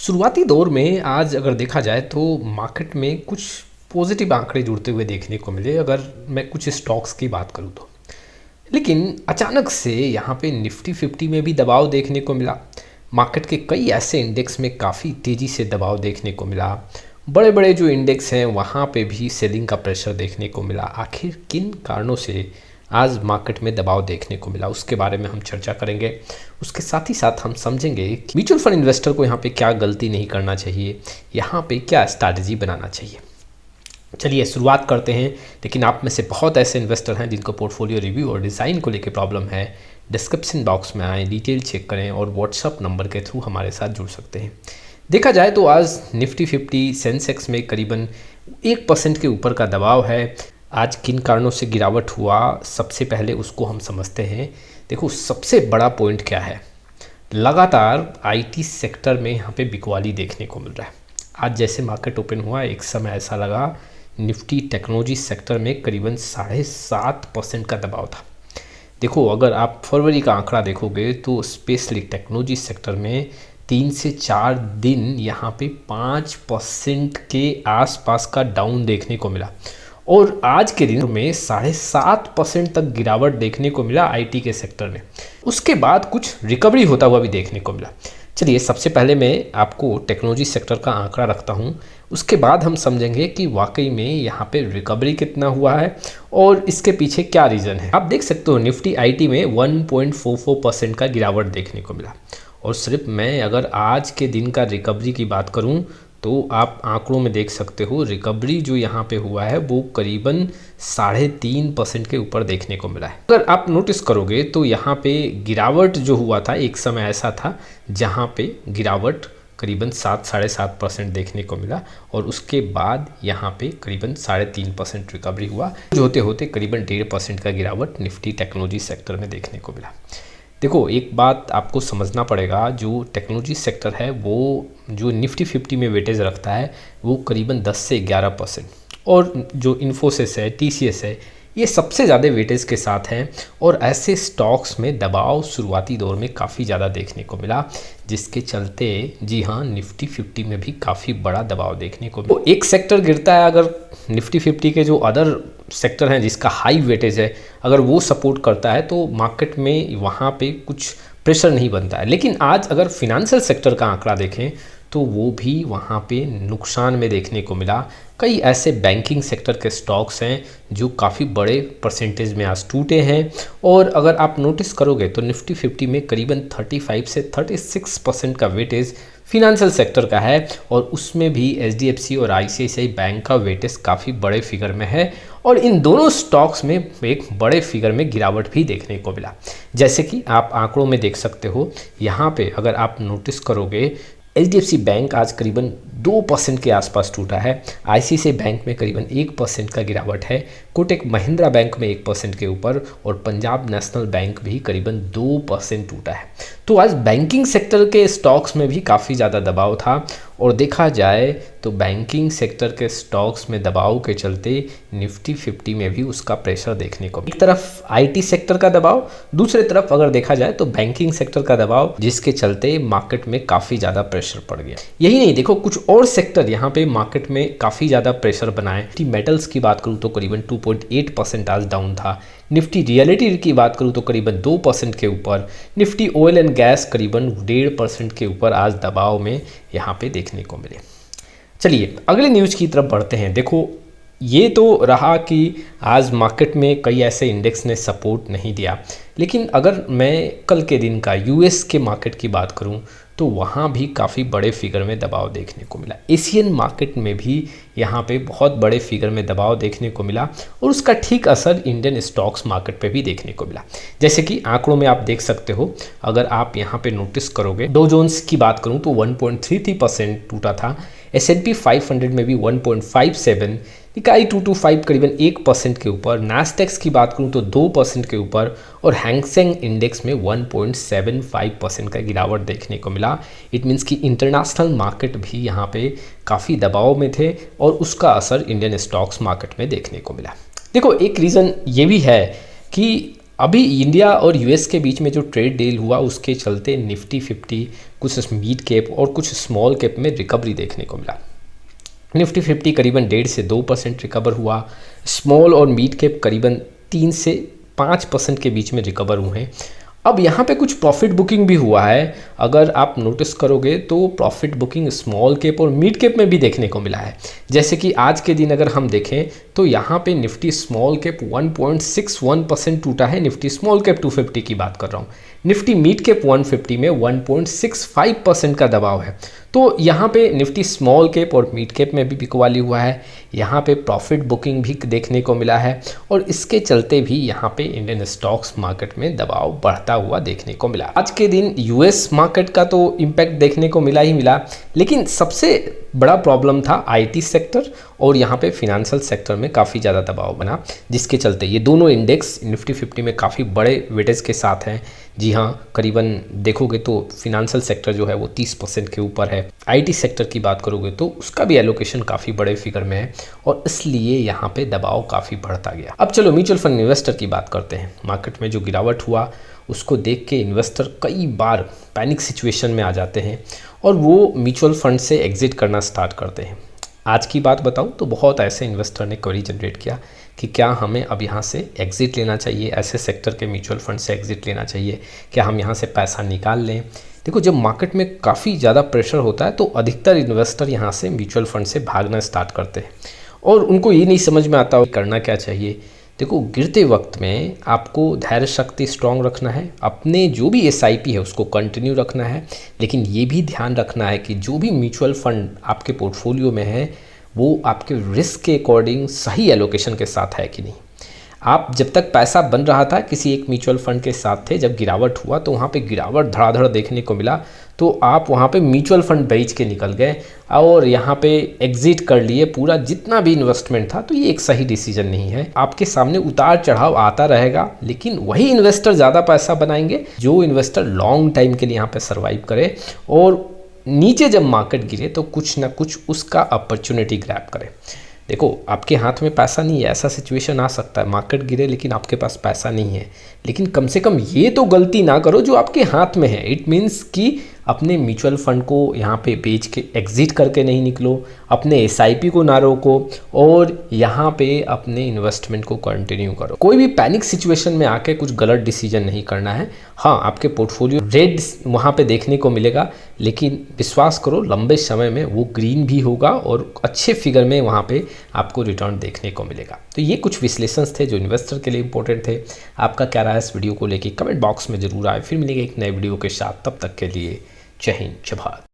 शुरुआती दौर में आज अगर देखा जाए तो मार्केट में कुछ पॉजिटिव आंकड़े जुड़ते हुए देखने को मिले, अगर मैं कुछ स्टॉक्स की बात करूं तो। लेकिन अचानक से यहाँ पे निफ्टी 50 में भी दबाव देखने को मिला। मार्केट के कई ऐसे इंडेक्स में काफ़ी तेज़ी से दबाव देखने को मिला। बड़े बड़े जो इंडेक्स हैं वहाँ पे भी सेलिंग का प्रेशर देखने को मिला। आखिर किन कारणों से आज मार्केट में दबाव देखने को मिला, उसके बारे में हम चर्चा करेंगे। उसके साथ ही साथ हम समझेंगे कि म्यूचुअल फंड इन्वेस्टर को यहाँ पे क्या गलती नहीं करना चाहिए, यहाँ पे क्या स्ट्रैटेजी बनाना चाहिए। चलिए शुरुआत करते हैं। लेकिन आप में से बहुत ऐसे इन्वेस्टर हैं जिनको पोर्टफोलियो रिव्यू और डिज़ाइन को लेकर प्रॉब्लम है। डिस्क्रिप्शन बॉक्स में आएँ, डिटेल चेक करें और व्हाट्सअप नंबर के थ्रू हमारे साथ जुड़ सकते हैं। देखा जाए तो आज निफ्टी 50 सेंसेक्स में करीबन 1% के ऊपर का दबाव है। आज किन कारणों से गिरावट हुआ, सबसे पहले उसको हम समझते हैं। देखो सबसे बड़ा पॉइंट क्या है, लगातार आईटी सेक्टर में यहाँ पे बिकवाली देखने को मिल रहा है। आज जैसे मार्केट ओपन हुआ एक समय ऐसा लगा निफ्टी टेक्नोलॉजी सेक्टर में करीबन 7.5% का दबाव था। देखो अगर आप फरवरी का आंकड़ा देखोगे तो स्पेशली टेक्नोलॉजी सेक्टर में 3 से 4 दिन यहाँ पे 5% के आसपास का डाउन देखने को मिला और आज के दिन में 7.5% तक गिरावट देखने को मिला आईटी के सेक्टर में। उसके बाद कुछ रिकवरी होता हुआ भी देखने को मिला। चलिए सबसे पहले मैं आपको टेक्नोलॉजी सेक्टर का आंकड़ा रखता हूं, उसके बाद हम समझेंगे कि वाकई में यहाँ पे रिकवरी कितना हुआ है और इसके पीछे क्या रीज़न है। आप देख सकते हो निफ्टी आईटी में 1.44% का गिरावट देखने को मिला और सिर्फ मैं अगर आज के दिन का रिकवरी की बात करूं तो आप आंकड़ों में देख सकते हो रिकवरी जो यहाँ पे हुआ है वो करीबन 3.5% के ऊपर देखने को मिला है। अगर आप नोटिस करोगे तो यहाँ पे गिरावट जो हुआ था एक समय ऐसा था जहाँ पे गिरावट करीबन 7-7.5% देखने को मिला और उसके बाद यहाँ पे करीबन 3.5% रिकवरी हुआ, जो होते होते करीबन 1.5% का गिरावट निफ्टी टेक्नोलॉजी सेक्टर में देखने को मिला। देखो एक बात आपको समझना पड़ेगा, जो टेक्नोलॉजी सेक्टर है वो जो निफ्टी 50 में वेटेज रखता है वो करीबन 10 से 11% और जो इन्फोसिस है, टीसीएस है, ये सबसे ज़्यादा वेटेज के साथ हैं और ऐसे स्टॉक्स में दबाव शुरुआती दौर में काफ़ी ज़्यादा देखने को मिला, जिसके चलते जी हाँ निफ्टी 50 में भी काफ़ी बड़ा दबाव देखने को मिला। तो एक सेक्टर गिरता है, अगर निफ्टी 50 के जो अदर सेक्टर हैं जिसका हाई वेटेज है अगर वो सपोर्ट करता है तो मार्केट में वहाँ पे कुछ प्रेशर नहीं बनता है। लेकिन आज अगर फिनेंशियल सेक्टर का आंकड़ा देखें तो वो भी वहाँ पे नुकसान में देखने को मिला। कई ऐसे बैंकिंग सेक्टर के स्टॉक्स हैं जो काफ़ी बड़े परसेंटेज में आज टूटे हैं और अगर आप नोटिस करोगे तो निफ्टी 50 में करीबन 35 से 36% का वेटेज फिनेंशियल सेक्टर का है और उसमें भी एचडीएफसी और आईसीआईसीआई बैंक का वेटेज काफ़ी बड़े फिगर में है और इन दोनों स्टॉक्स में एक बड़े फिगर में गिरावट भी देखने को मिला। जैसे कि आप आंकड़ों में देख सकते हो, यहाँ पे अगर आप नोटिस करोगे एचडीएफसी बैंक आज करीबन 2% के आसपास टूटा है, आईसीआईसीआई बैंक में करीबन 1% का गिरावट है, कोटक महिंद्रा बैंक में 1% के ऊपर और पंजाब नेशनल बैंक भी करीबन 2% टूटा है। तो आज बैंकिंग सेक्टर के स्टॉक्स में भी काफ़ी ज़्यादा दबाव था और देखा जाए तो बैंकिंग सेक्टर के स्टॉक्स में दबाव के चलते निफ्टी 50 में भी उसका प्रेशर देखने को मिला। एक तरफ आईटी सेक्टर का दबाव, दूसरी तरफ अगर देखा जाए तो बैंकिंग सेक्टर का दबाव, जिसके चलते मार्केट में काफ़ी ज़्यादा प्रेशर पड़ गया। यही नहीं, देखो कुछ और सेक्टर यहाँ पे मार्केट में काफ़ी ज़्यादा प्रेशर बनाए। मेटल्स की बात करूँ तो करीबन 2.8% आज डाउन था। निफ्टी रियलिटी की बात करूँ तो करीबन 2% के ऊपर। निफ्टी ऑयल एंड गैस करीबन 1.5% के ऊपर आज दबाव में यहाँ पे देखने को मिले। चलिए अगले न्यूज़ की तरफ बढ़ते हैं। देखो ये तो रहा कि आज मार्केट में कई ऐसे इंडेक्स ने सपोर्ट नहीं दिया, लेकिन अगर मैं कल के दिन का यूएस के मार्केट की बात करूं तो वहाँ भी काफ़ी बड़े फिगर में दबाव देखने को मिला। एशियन मार्केट में भी यहाँ पे बहुत बड़े फिगर में दबाव देखने को मिला और उसका ठीक असर इंडियन स्टॉक्स मार्केट पे भी देखने को मिला। जैसे कि आंकड़ों में आप देख सकते हो, अगर आप यहाँ पे नोटिस करोगे डो जोन्स की बात करूँ तो 1.33% टूटा था, S&P 500 में भी 1.57, निकाई 225 करीबन 1% के ऊपर, नास्टेक्स की बात करूं तो 2% के ऊपर और हैंगसेंग इंडेक्स में 1.75% का गिरावट देखने को मिला। इट मीन्स कि इंटरनेशनल मार्केट भी यहाँ पे काफ़ी दबाव में थे और उसका असर इंडियन स्टॉक्स मार्केट में देखने को मिला। देखो एक रीज़न ये भी है कि अभी इंडिया और यूएस के बीच में जो ट्रेड डील हुआ उसके चलते निफ्टी 50 कुछ मिड कैप और कुछ स्मॉल कैप में रिकवरी देखने को मिला। निफ्टी 50 करीबन 1.5 से 2% रिकवर हुआ। स्मॉल और मिड कैप करीबन 3 से 5% के बीच में रिकवर हुए हैं। अब यहाँ पे कुछ प्रॉफिट बुकिंग भी हुआ है। अगर आप नोटिस करोगे तो प्रॉफिट बुकिंग स्मॉल कैप और मिड कैप में भी देखने को मिला है। जैसे कि आज के दिन अगर हम देखें तो यहाँ पे निफ्टी स्मॉल कैप 1.61% टूटा है। निफ्टी स्मॉल कैप 250 की बात कर रहा हूँ। निफ्टी मिड कैप 150 में 1.65% का दबाव है। तो यहाँ पे निफ्टी स्मॉल कैप और मिड कैप में भी बिकवाली हुआ है। यहाँ पे प्रॉफिट बुकिंग भी देखने को मिला है और इसके चलते भी यहाँ पे इंडियन स्टॉक्स मार्केट में दबाव बढ़ता हुआ देखने को मिला। आज के दिन यूएस मार्केट का तो इम्पैक्ट देखने को मिला ही मिला, लेकिन सबसे बड़ा प्रॉब्लम था आईटी सेक्टर और यहाँ पे फिनेंशियल सेक्टर में काफ़ी ज़्यादा दबाव बना, जिसके चलते ये दोनों इंडेक्स निफ्टी 50 में काफ़ी बड़े वेटेज के साथ हैं। जी हाँ, करीबन देखोगे तो फिनेंशियल सेक्टर जो है वो 30% के ऊपर है। आईटी सेक्टर की बात करोगे तो उसका भी एलोकेशन काफ़ी बड़े फिगर में है और इसलिए यहाँ पे दबाव काफ़ी बढ़ता गया। अब चलो म्यूचुअल फंड इन्वेस्टर की बात करते हैं। मार्केट में जो गिरावट हुआ उसको देख के इन्वेस्टर कई बार पैनिक सिचुएशन में आ जाते हैं और वो म्यूचुअल फंड से एग्जिट करना स्टार्ट करते हैं। आज की बात बताऊं तो बहुत ऐसे इन्वेस्टर ने क्वेरी जनरेट किया कि क्या हमें अब यहाँ से एग्ज़िट लेना चाहिए, ऐसे सेक्टर के म्यूचुअल फंड से एग्ज़िट लेना चाहिए, क्या हम यहाँ से पैसा निकाल लें। देखो, जब मार्केट में काफ़ी ज़्यादा प्रेशर होता है तो अधिकतर इन्वेस्टर यहाँ से म्यूचुअल फंड से भागना स्टार्ट करते हैं और उनको ये नहीं समझ में आता करना क्या चाहिए। देखो, गिरते वक्त में आपको धैर्य शक्ति स्ट्रांग रखना है, अपने जो भी एसआईपी है उसको कंटिन्यू रखना है, लेकिन ये भी ध्यान रखना है कि जो भी म्यूचुअल फंड आपके पोर्टफोलियो में है वो आपके रिस्क के अकॉर्डिंग सही एलोकेशन के साथ है कि नहीं। आप जब तक पैसा बन रहा था किसी एक म्यूचुअल फंड के साथ थे, जब गिरावट हुआ तो वहाँ पे गिरावट धड़ाधड़ देखने को मिला तो आप वहाँ पे म्यूचुअल फंड बेच के निकल गए और यहाँ पे एग्जिट कर लिए पूरा जितना भी इन्वेस्टमेंट था। तो ये एक सही डिसीजन नहीं है। आपके सामने उतार चढ़ाव आता रहेगा, लेकिन वही इन्वेस्टर ज़्यादा पैसा बनाएंगे जो इन्वेस्टर लॉन्ग टाइम के लिए यहाँ पे सर्वाइव करे और नीचे जब मार्केट गिरे तो कुछ ना कुछ उसका अपॉर्चुनिटी ग्रैब करे। देखो, आपके हाथ में पैसा नहीं है, ऐसा सिचुएशन आ सकता है, मार्केट गिरे लेकिन आपके पास पैसा नहीं है, लेकिन कम से कम ये तो गलती ना करो जो आपके हाथ में है। इट मीन्स कि अपने म्यूचुअल फंड को यहाँ पे बेच के एग्जिट करके नहीं निकलो, अपने एसआईपी को ना रोको और यहाँ पे अपने इन्वेस्टमेंट को कंटिन्यू करो। कोई भी पैनिक सिचुएशन में आके कुछ गलत डिसीजन नहीं करना है। हाँ, आपके पोर्टफोलियो रेड वहाँ पे देखने को मिलेगा, लेकिन विश्वास करो लंबे समय में वो ग्रीन भी होगा और अच्छे फिगर में वहाँ पे आपको रिटर्न देखने को मिलेगा। तो ये कुछ विश्लेषण थे जो इन्वेस्टर के लिए इंपॉर्टेंट थे। आपका क्या राय है इस वीडियो को लेके कमेंट बॉक्स में जरूर आए। फिर मिलेंगे एक नए वीडियो के साथ, तब तक के लिए जय हिंद, जय भारत।